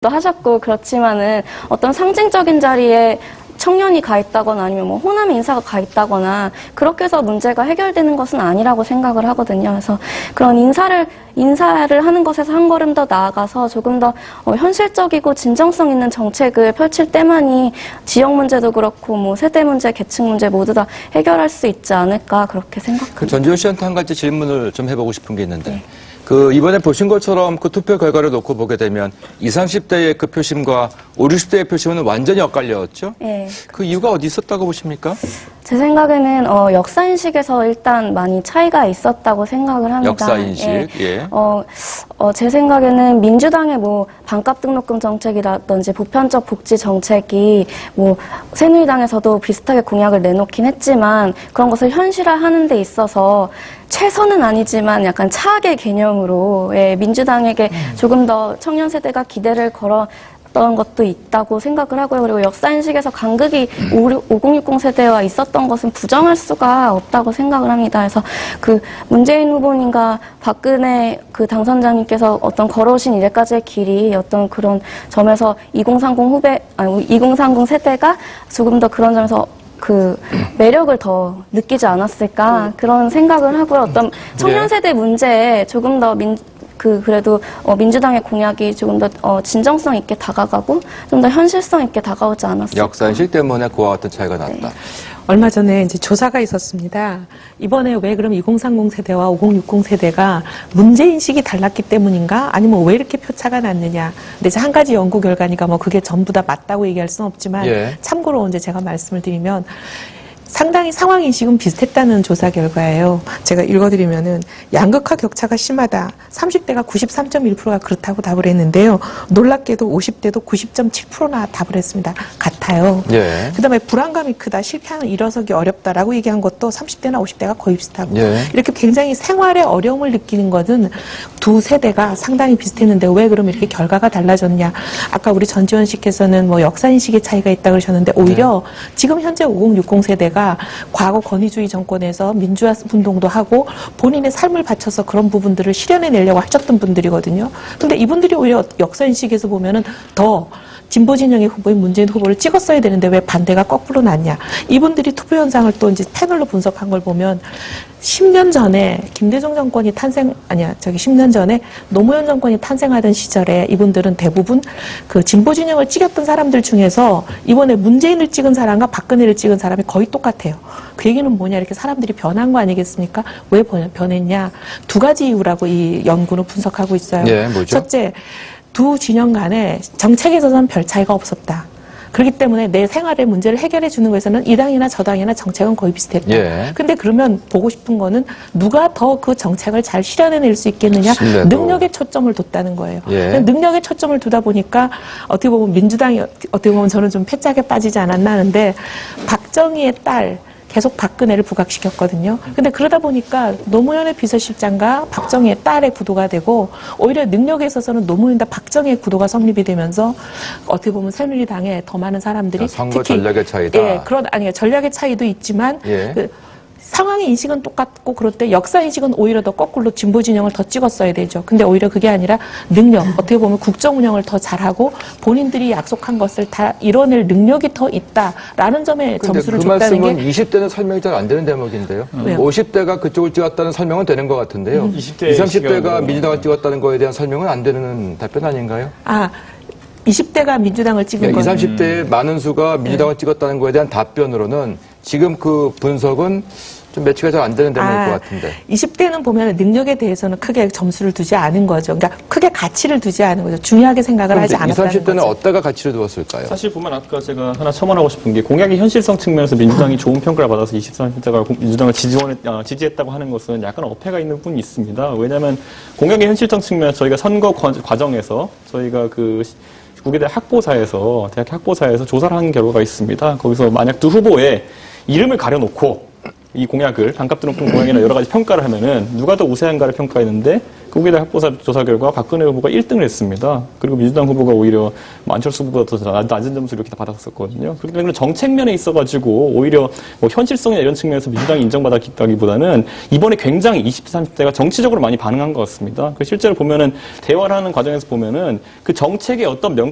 하셨고 그렇지만은 어떤 상징적인 자리에 청년이 가 있다거나 아니면 뭐 호남 인사가 가 있다거나 그렇게 해서 문제가 해결되는 것은 아니라고 생각을 하거든요. 그래서 그런 인사를 하는 것에서 한 걸음 더 나아가서 조금 더 현실적이고 진정성 있는 정책을 펼칠 때만이 지역 문제도 그렇고 뭐 세대 문제, 계층 문제 모두 다 해결할 수 있지 않을까 그렇게 생각합니다. 전지현 씨한테 한 가지 질문을 좀 해보고 싶은 게 있는데 네. 이번에 보신 것처럼 그 투표 결과를 놓고 보게 되면 20, 30대의 그 표심과 50, 60대의 표심은 완전히 엇갈렸죠? 네. 그 이유가 어디 있었다고 보십니까? 제 생각에는 역사인식에서 일단 많이 차이가 있었다고 생각을 합니다. 역사인식, 예. 제 생각에는 민주당의 뭐 반값 등록금 정책이라든지 보편적 복지 정책이 뭐 새누리당에서도 비슷하게 공약을 내놓긴 했지만 그런 것을 현실화하는 데 있어서 최선은 아니지만 약간 차악의 개념으로 민주당에게 조금 더 청년 세대가 기대를 걸었던 것도 있다고 생각을 하고요. 그리고 역사인식에서 간극이 5060 세대와 있었던 것은 부정할 수가 없다고 생각을 합니다. 그래서 그 문재인 후보님과 박근혜 그 당선자님께서 어떤 걸어오신 이제까지의 길이 어떤 그런 점에서 2030 세대가 조금 더 그런 점에서 그 매력을 더 느끼지 않았을까 그런 생각을 하고요. 어떤 청년 세대 문제에 조금 더 그래도 민주당의 공약이 조금 더 진정성 있게 다가가고 좀 더 현실성 있게 다가오지 않았을까. 역사인식 때문에 그와 같은 차이가 났다. 네. 얼마 전에 이제 조사가 있었습니다. 이번에 왜 그럼 2030 세대와 5060 세대가 문제인식이 달랐기 때문인가? 아니면 왜 이렇게 표차가 났느냐? 근데 이제 한 가지 연구 결과니까 뭐 그게 전부 다 맞다고 얘기할 수는 없지만 참고로 이제 제가 말씀을 드리면 상당히 상황 인식은 비슷했다는 조사 결과예요. 제가 읽어드리면은 양극화 격차가 심하다. 30대가 93.1%가 그렇다고 답을 했는데요. 놀랍게도 50대도 90.7%나 답을 했습니다. 같아요. 그다음에 불안감이 크다. 실패하는 일어서기 어렵다라고 얘기한 것도 30대나 50대가 거의 비슷하고 이렇게 굉장히 생활에 어려움을 느끼는 것은 두 세대가 상당히 비슷했는데 왜 그럼 이렇게 결과가 달라졌냐. 아까 우리 전지현 씨께서는 뭐 역사인식의 차이가 있다고 그러셨는데 오히려 지금 현재 5060 세대가 과거 권위주의 정권에서 민주화 운동도 하고 본인의 삶을 바쳐서 그런 부분들을 실현해내려고 하셨던 분들이거든요. 근데 이분들이 오히려 역사인식에서 보면은 더 진보 진영의 후보인 문재인 후보를 찍었어야 되는데 왜 반대가 거꾸로 났냐. 이분들이 투표 현상을 또 이제 패널로 분석한 걸 보면 10년 전에 김대중 정권이 10년 전에 노무현 정권이 탄생하던 시절에 이분들은 대부분 그 진보 진영을 찍었던 사람들 중에서 이번에 문재인을 찍은 사람과 박근혜를 찍은 사람이 거의 똑같아요. 그 얘기는 뭐냐, 이렇게 사람들이 변한 거 아니겠습니까? 왜 변했냐? 두 가지 이유라고 이 연구는 분석하고 있어요. 뭐죠? 첫째, 두 진영 간에 정책에 있어서는 별 차이가 없었다. 그렇기 때문에 내 생활의 문제를 해결해 주는 것에서는 이 당이나 저 당이나 정책은 거의 비슷했다. 근데 그러면 보고 싶은 거는 누가 더 그 정책을 잘 실현해낼 수 있겠느냐. 능력에 초점을 뒀다는 거예요. 능력에 초점을 두다 보니까 어떻게 보면 민주당이 어떻게 보면 저는 좀 패짝에 빠지지 않았나 하는데 박정희의 딸 계속 박근혜를 부각시켰거든요. 근데 그러다 보니까 노무현의 비서실장과 박정희의 딸의 구도가 되고 오히려 능력에 있어서는 노무현과 박정희의 구도가 성립이 되면서 어떻게 보면 새누리당에 더 많은 사람들이 선거 특히 전략의 차이다. 전략의 차이도 있지만 상황의 인식은 똑같고 그럴 때 역사 인식은 오히려 더 거꾸로 진보 진영을 더 찍었어야 되죠. 근데 오히려 그게 아니라 능력, 어떻게 보면 국정 운영을 더 잘하고 본인들이 약속한 것을 다 이뤄낼 능력이 더 있다라는 점에 점수를 줬다는 게. 그 말씀은 20대는 설명이 잘 안 되는 대목인데요. 50대가 그쪽을 찍었다는 설명은 되는 것 같은데요. 20, 30대가 민주당을 찍었다는 거에 대한 설명은 안 되는 답변 아닌가요? 20대가 민주당을 찍은 건 20, 30대의 많은 수가 민주당을 찍었다는 거에 대한 답변으로는 지금 그 분석은 좀 매치가 잘 안 되는 대목일 것 같은데. 20대는 보면 능력에 대해서는 크게 점수를 두지 않은 거죠. 그러니까 크게 가치를 두지 않은 거죠. 중요하게 생각을 하지 않았다는 20, 30대는 거죠. 어디다가 가치를 두었을까요? 사실 보면 아까 제가 하나 첨언하고 싶은 게 공약의 현실성 측면에서 민주당이 좋은 평가를 받아서 20, 30대가 민주당을 지지했다고 하는 것은 약간 어폐가 있는 부분이 있습니다. 왜냐하면 공약의 현실성 측면에서 저희가 선거 과정에서 저희가 그 국외대 대학 학보사에서 조사를 한 결과가 있습니다. 거기서 만약 두 후보의 이름을 가려놓고 이 공약을 반값 등록금 공약이나 여러 가지 평가를 하면은 누가 더 우세한가를 평가했는데 거기다 학보사 조사 결과 박근혜 후보가 1등을 했습니다. 그리고 민주당 후보가 오히려 안철수 후보보다 더 낮은 점수를 이렇게 받았었거든요. 그렇기 때문에 정책 면에 있어가지고 오히려 뭐 현실성이나 이런 측면에서 민주당이 인정받았다기보다는 이번에 굉장히 20대, 30대가 정치적으로 많이 반응한 것 같습니다. 실제로 보면은 대화를 하는 과정에서 보면은 그 정책의 어떤 면가